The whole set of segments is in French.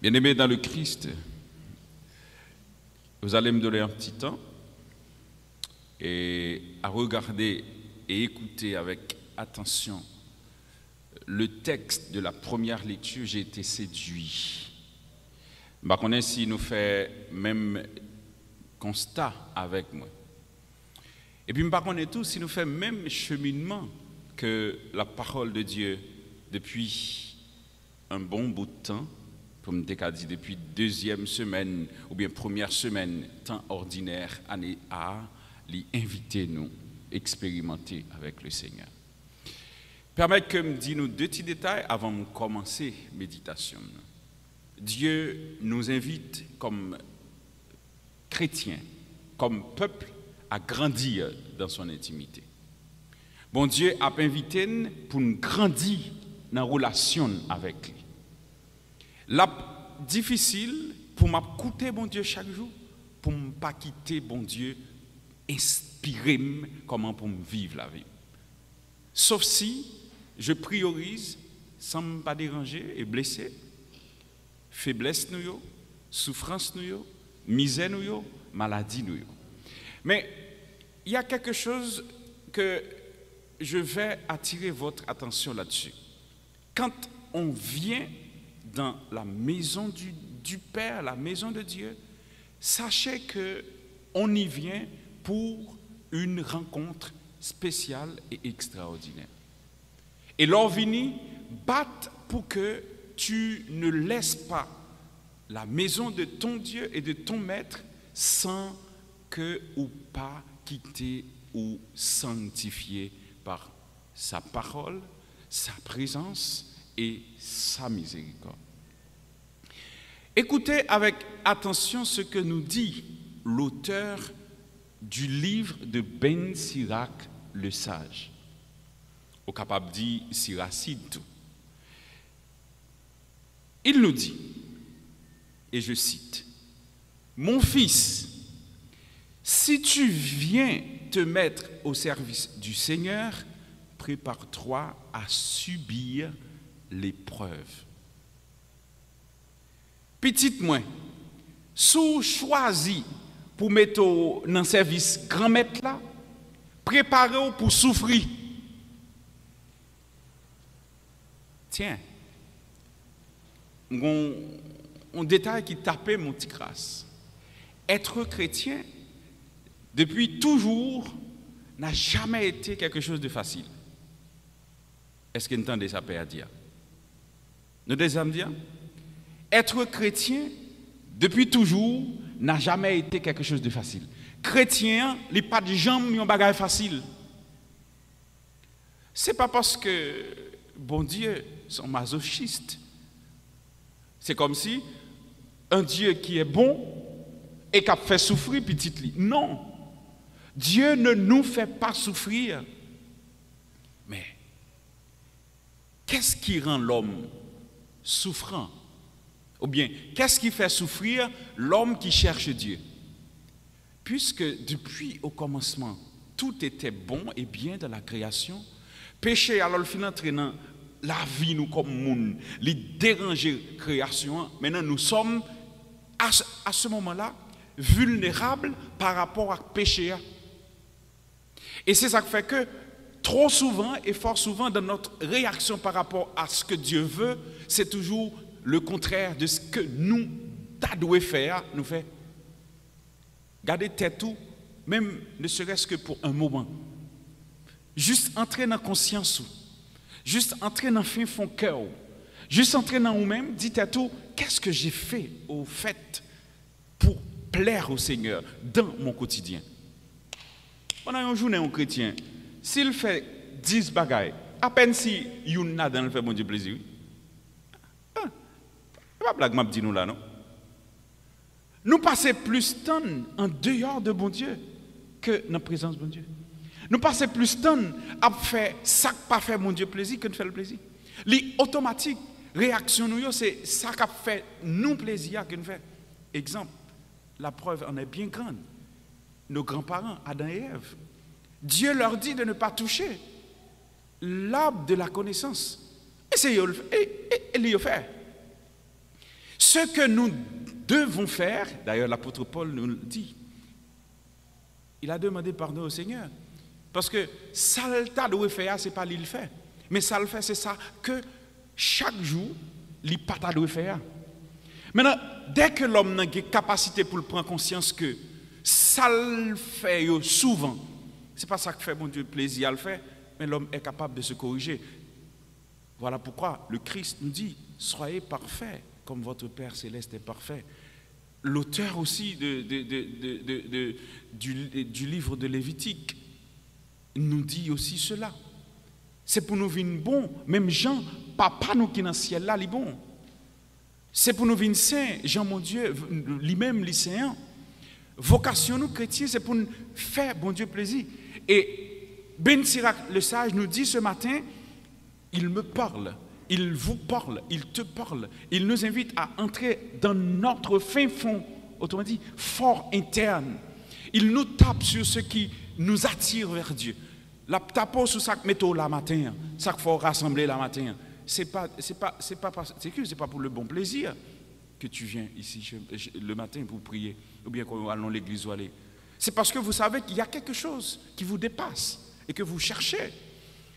Bien-aimés dans le Christ, vous allez me donner un petit temps et à regarder et écouter avec attention le texte de la première lecture. J'ai été séduit. Je ne sais pas si nous fait même constat avec moi. Et puis je ne sais pas tout si nous fait même cheminement que la parole de Dieu depuis un bon bout de temps, comme je dit depuis deuxième semaine ou bien première semaine, temps ordinaire, année A, l'inviter nous expérimenter avec le Seigneur. Permettez que me dise nous deux petits détails avant de commencer la méditation. Dieu nous invite comme chrétiens, comme peuple, à grandir dans son intimité. Bon Dieu a invité nous pour nous grandir dans la relation avec lui. La difficile pour m'écouter bon Dieu chaque jour, pour ne pas quitter bon Dieu, inspirer comment pour me vivre la vie. Sauf si je priorise sans me pas déranger et blesser, faiblesse nous, souffrance nous, misère nous, maladie nous. Mais il y a quelque chose que je vais attirer votre attention là-dessus. Quand on vient dans la maison du Père, la maison de Dieu, sachez qu'on y vient pour une rencontre spéciale et extraordinaire. Et l'orvini batte pour que tu ne laisses pas la maison de ton Dieu et de ton Maître sans que ou pas quitter ou sanctifier par sa parole, sa présence et sa miséricorde. Écoutez avec attention ce que nous dit l'auteur du livre de Ben Sirac le Sage, au capable dit Siracide tout. Il nous dit, et je cite, « Mon fils, si tu viens te mettre au service du Seigneur, prépare-toi à subir l'épreuve. Petite moins, sous choisi pour mettre dans le service grand maître là, préparez-vous pour souffrir. Tiens, un détail qui tapait mon petit crasse. Être chrétien, depuis toujours, n'a jamais été quelque chose de facile. Est-ce que vous entendez ça, Père dire? Nous devons dire, être chrétien, depuis toujours, n'a jamais été quelque chose de facile. Chrétien, il n'y a pas de jambes, il y a un bagage facile. Ce n'est pas parce que, bon Dieu, sont masochistes. C'est comme si un Dieu qui est bon et qui a fait souffrir petit lit. Non. Dieu ne nous fait pas souffrir. Mais qu'est-ce qui rend l'homme souffrant? Ou bien, qu'est-ce qui fait souffrir l'homme qui cherche Dieu? Puisque depuis au commencement, tout était bon et bien dans la création, péché alors le final entraînant la vie nous comme monde, les déranger création. Maintenant nous sommes à ce moment-là vulnérables par rapport à péché. Et c'est ça qui fait que trop souvent et fort souvent dans notre réaction par rapport à ce que Dieu veut, c'est toujours le contraire de ce que nous devons faire, nous fait. Gardez tête tout, même ne serait-ce que pour un moment. Juste entrer dans la conscience, juste entrer dans le fond cœur, juste entrer dans vous-même, dites à tout, qu'est-ce que j'ai fait au fait pour plaire au Seigneur dans mon quotidien. Pendant une journée, un chrétien, s'il fait 10 bagailles, à peine si il y a dans le fait mon Dieu plaisir. C'est pas blague, m'a dit nous là, non? Nous passons plus de temps en dehors de bon Dieu que dans la présence de bon Dieu. Nous passons plus de temps à faire ça qui pas fait mon Dieu plaisir que de faire le plaisir. L'automatique réaction nous c'est ça qui fait nous plaisir que nous fait. Exemple, la preuve en est bien grande. Nos grands-parents, Adam et Ève, Dieu leur dit de ne pas toucher l'arbre de la connaissance. Et c'est le faire. Ce que nous devons faire, d'ailleurs l'apôtre Paul nous le dit, il a demandé pardon au Seigneur. Parce que ça le doit faire, ce n'est pas lui le fait. Mais ça le fait, c'est ça que chaque jour, il n'a pas doit faire. Maintenant, dès que l'homme a la capacité pour prendre conscience que ça le fait souvent, ce n'est pas ça qui fait mon Dieu plaisir à le faire, mais l'homme est capable de se corriger. Voilà pourquoi le Christ nous dit, soyez parfaits comme votre Père Céleste est parfait. L'auteur aussi du livre de Lévitique nous dit aussi cela. C'est pour nous vivre bon, même Jean, papa nous qui est dans le ciel là, il est bon. C'est pour nous vivre saints, Jean mon Dieu, lui-même lycéen. Vocation nous chrétiens, c'est pour nous faire bon Dieu plaisir. Et Ben Sirach le sage nous dit ce matin, il me parle. Il vous parle, il te parle, il nous invite à entrer dans notre fin fond, autrement dit, fort interne. Il nous tape sur ce qui nous attire vers Dieu. La tape sur ça que mettons la matin, ça qu'il faut rassembler la matin. C'est pas pour le bon plaisir que tu viens ici le matin pour prier, ou bien qu'on allons à l'église ou aller. C'est parce que vous savez qu'il y a quelque chose qui vous dépasse et que vous cherchez.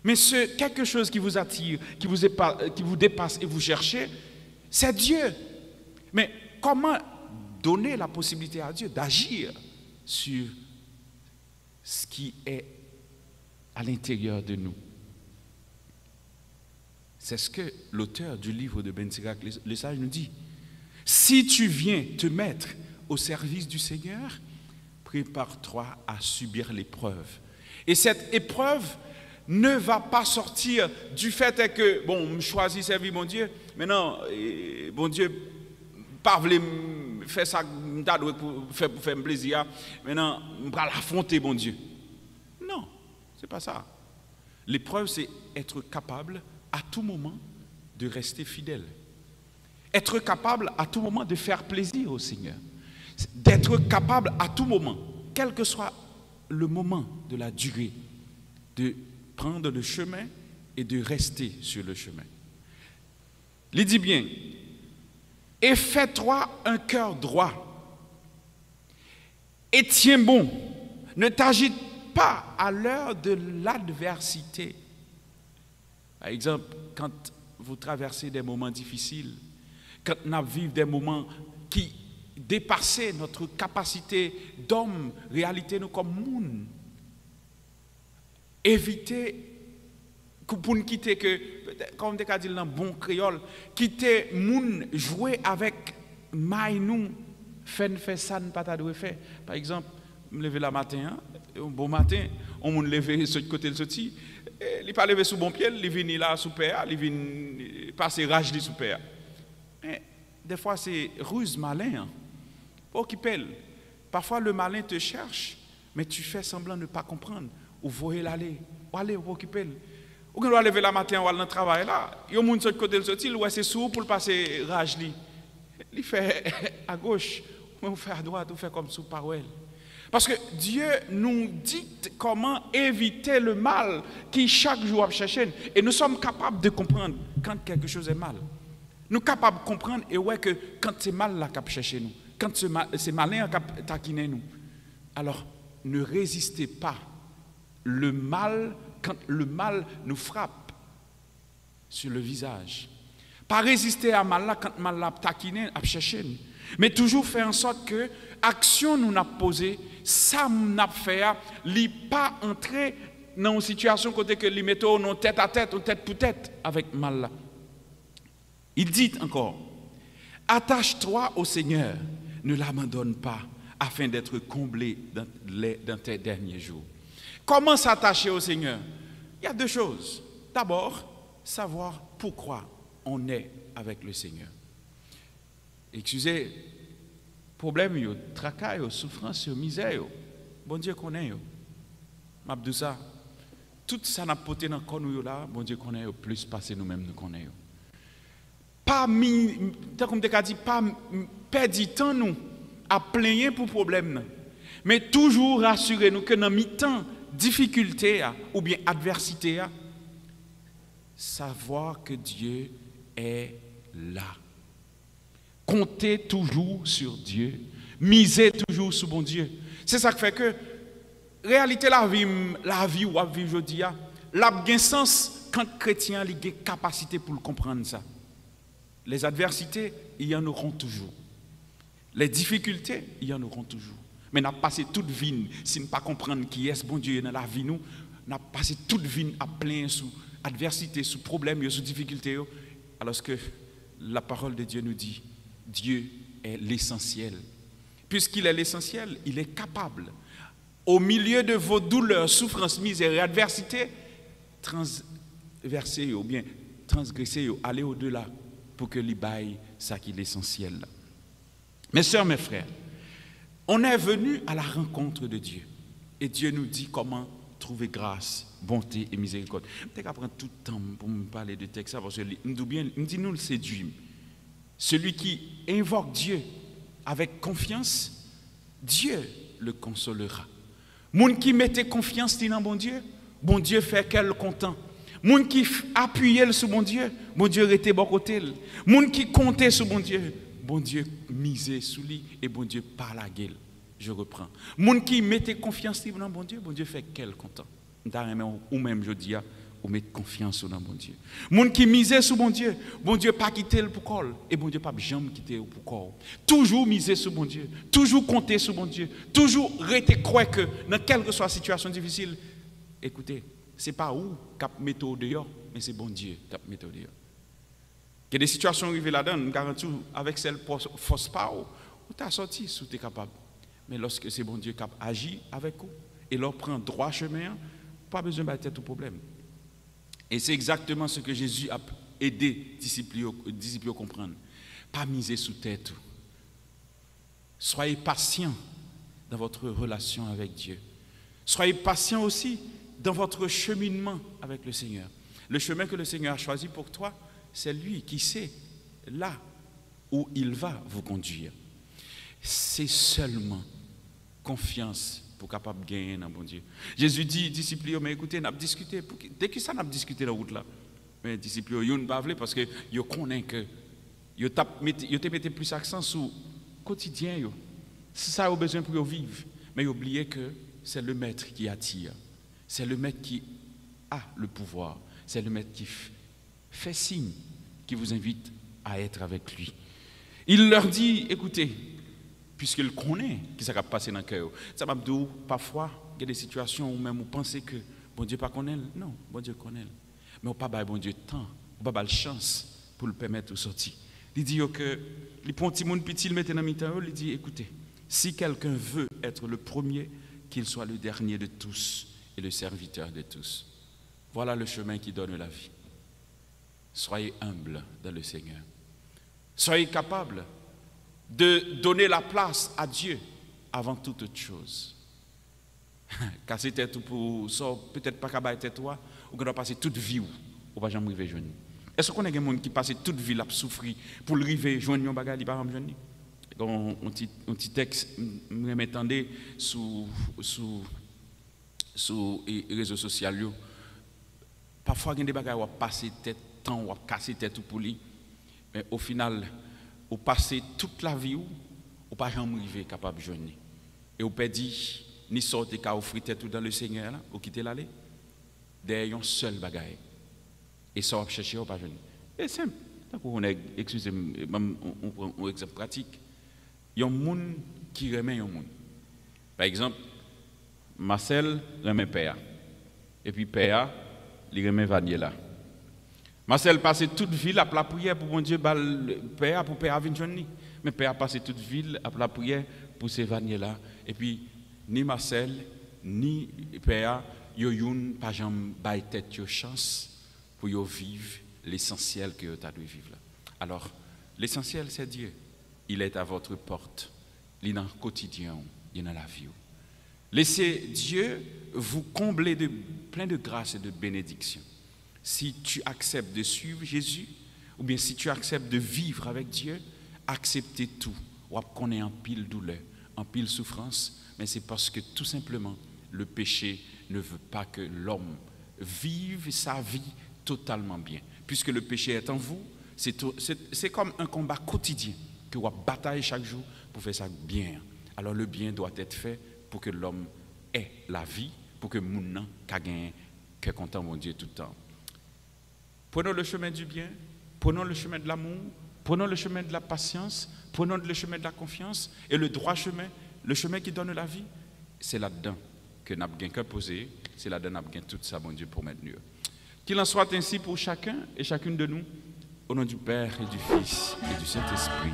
Mais ce quelque chose qui vous attire, qui vous dépasse et vous cherchez, c'est Dieu. Mais comment donner la possibilité à Dieu d'agir sur ce qui est à l'intérieur de nous? C'est ce que l'auteur du livre de Ben Sirach, le sage, nous dit. Si tu viens te mettre au service du Seigneur, prépare-toi à subir l'épreuve. Et cette épreuve ne va pas sortir du fait que, bon, je choisis servir mon Dieu, mais non, bon Dieu, pas voulu faire ça pour faire plaisir, maintenant, je vais l'affronter, bon Dieu. Non, c'est pas ça. L'épreuve, c'est être capable à tout moment de rester fidèle. Être capable à tout moment de faire plaisir au Seigneur. D'être capable à tout moment, quel que soit le moment de la durée, de prendre le chemin et de rester sur le chemin. Il dit bien, et fais-toi un cœur droit, et tiens bon, ne t'agite pas à l'heure de l'adversité. Par exemple, quand vous traversez des moments difficiles, quand nous vivons des moments qui dépassent notre capacité d'homme, réalité nous comme monde, évitez pour nous quitter que, comme on dit dans bon créole, quitter moun jouer avec maille nous, fait ça ne pas doit faire. Par exemple, me lever la matin, un bon matin, on me lever sur le côté de sorti, il pas lever sous bon pied, il vient là sous père, il vient passer rage sous père. Mais des fois c'est ruse malin. Pour qui pèle. Parfois le malin te cherche, mais tu fais semblant de ne pas comprendre. Ou voyez l'aller, ou aller ou occuper. Ou quand on va lever la matin, on va dans le travail là, il y a un monde sur le côté de sorti, ou c'est sourd pour passer rage li. Il fait à gauche, ou fait à droite, ou fait comme sous parole. Parce que Dieu nous dicte comment éviter le mal qui chaque jour cherche. Et nous sommes capables de comprendre quand quelque chose est mal. Nous sommes capables de comprendre et ouais que quand c'est mal là qui cherche nous, quand c'est malin qui taquine nous. Alors ne résistez pas le mal quand le mal nous frappe sur le visage. Pas résister à mal là quand mal l'a taquiné, à chercher. Mais toujours faire en sorte que action nous n'a posé, ça n'a fait, li pas entrer dans une situation côté que li mettons non tête à tête ou tête pour tête avec mal là. Il dit encore, attache-toi au Seigneur, ne l'abandonne pas, afin d'être comblé dans tes derniers jours. Comment s'attacher au Seigneur? Il y a deux choses. D'abord, savoir pourquoi on est avec le Seigneur. Excusez, problème, yo, tracas, yo, souffrance, yo, misère, yo. Bon Dieu connaît. Yo. Mabdoussa, tout ça n'a pas été dans le corps là, bon Dieu connaît, yo, plus passé nous-mêmes nous connaissons. Pas comme tu as dit, pas perdre du temps nous à plaigner pour problème, mais toujours rassurer nous que dans mi-temps difficulté ou bien adversité, savoir que Dieu est là. Comptez toujours sur Dieu. Misez toujours sur bon Dieu. C'est ça qui fait que, réalité, la vie ou la vie aujourd'hui, la gain sens quand le chrétien a une capacité pour comprendre ça. Les adversités, il y en auront toujours. Les difficultés, il y en auront toujours. Mais nous avons passé toute vie, si nous ne comprenons pas qui est ce bon Dieu dans la vie, nous avons passé toute vie à plein sous adversité, sous problème, sous difficulté. Alors que la parole de Dieu nous dit, Dieu est l'essentiel. Puisqu'il est l'essentiel, il est capable, au milieu de vos douleurs, souffrances, misères et adversités, transverser ou bien transgresser, aller au-delà pour que l'Ibaï, ça qui est l'essentiel. Mes sœurs, mes frères, on est venu à la rencontre de Dieu. Et Dieu nous dit comment trouver grâce, bonté et miséricorde. Peut-être qu'après tout le temps pour me parler de texte, parce que nous dit nous le séduit. Celui qui invoque Dieu avec confiance, Dieu le consolera. Moun qui mettait confiance dans bon Dieu fait qu'elle content. Moun qui appuyait sur bon Dieu était bon côté. Moun qui comptait sur bon Dieu misait sur lui et bon Dieu par la gueule. Je reprends. Moun qui mettait confiance dans bon Dieu fait qu'elle content. Ou même je dis ou mettre confiance dans bon Dieu. Moun qui misait sur bon Dieu pas quitter le pour col et bon Dieu pas jamais quitter le pour col. Toujours miser sur bon Dieu, toujours compter sur bon Dieu, toujours rester croire que dans quelle que soit la situation difficile, écoutez, c'est pas où cap méthode dehors, mais c'est bon Dieu cap méthode dehors. Il y a des situations arrivées là-dedans, garantis avec celle force pas ou t'as sorti si tu es capable. Mais lorsque c'est bon Dieu qui agit avec vous et leur prend droit chemin, pas besoin de tête au problème. Et c'est exactement ce que Jésus a aidé les disciples à comprendre. Pas miser sous tête. Soyez patients dans votre relation avec Dieu. Soyez patients aussi dans votre cheminement avec le Seigneur. Le chemin que le Seigneur a choisi pour toi, c'est lui qui sait là où il va vous conduire. C'est seulement confiance pour capable gagner dans bon Dieu. Jésus dit disciples, mais écoutez, on a discuté. Dès que ça, on a discuté dans la route là. Mais disciples, ils ne parlent pas parce que ils connaissent que ils te mettent plus accent sur le quotidien. C'est ça qu'ils ont besoin pour vivre. Mais ils oublient que c'est le maître qui attire. C'est le maître qui a le pouvoir. C'est le maître qui fait signe, qui vous invite à être avec lui. Il leur dit, écoutez, puisqu'il connaît ce qui s'est passé dans le cœur. Ça m'a dit, parfois, il y a des situations où même vous pensez que bon Dieu ne connaît pas. Non, bon Dieu connaît. Mais on ne peut pas bon Dieu temps, on ne peut pas la chance pour le permettre de sortir. Il dit que les petits monde petit le mettent dans mi-temps, il dit écoutez, si quelqu'un veut être le premier, qu'il soit le dernier de tous et le serviteur de tous. Voilà le chemin qui donne la vie. Soyez humbles dans le Seigneur. Soyez capables de donner la place à Dieu avant toute autre chose. Casser tête pour ça, peut-être pas qu'à tête toi, ou qu'on doit passer toute vie ou pas jamais arriver joindre. Est-ce qu'on a des gens qui passent toute vie à souffrir pour arriver joindre un bagage, il pas joindre. Un petit texte me m'entendait sur les réseaux sociaux. Parfois il y a des bagages où passer tête temps ou casser tête pour lui, mais au final ou passer toute la vie ou pas jamais arriver capable de joindre. Et ou perdit ni sortir qu'à offrir tête dans le Seigneur là, ou quitter l'aller derrière un seul bagage. Et ça va chercher ou pas joindre. C'est simple. Excusez-moi, on prend un exemple pratique. Il y a un monde qui remet un monde. Par exemple, Marcel remet Père. Et puis Père, il remet Vaniela. Marcel passe toute ville à la prière pour mon Dieu, Père, pour Père venir joindre. Mais Père passe toute ville à la prière pour ces Vaniela. Et puis, ni Marcel, ni Père, youn pas jamais bail tête yo chance pour yo vivre l'essentiel que tu as dû vivre là. Alors, l'essentiel c'est Dieu. Il est à votre porte. Il est dans le quotidien, il est dans la vie. Laissez Dieu vous combler de plein de grâce et de bénédictions. Si tu acceptes de suivre Jésus, ou bien si tu acceptes de vivre avec Dieu, acceptez tout. Ou qu'on ait en pile douleur, en pile souffrance, mais c'est parce que tout simplement, le péché ne veut pas que l'homme vive sa vie totalement bien. Puisque le péché est en vous, c'est comme un combat quotidien que vous bataillez chaque jour pour faire ça bien. Alors le bien doit être fait pour que l'homme ait la vie, pour que moun ka gagne que content mon Dieu tout le temps. Prenons le chemin du bien, prenons le chemin de l'amour, prenons le chemin de la patience, prenons le chemin de la confiance et le droit chemin, le chemin qui donne la vie, c'est là-dedans que nous avons qu'à poser, c'est là-dedans que nous avons tout ça, mon Dieu, pour maintenir. Qu'il en soit ainsi pour chacun et chacune de nous, au nom du Père et du Fils et du Saint-Esprit.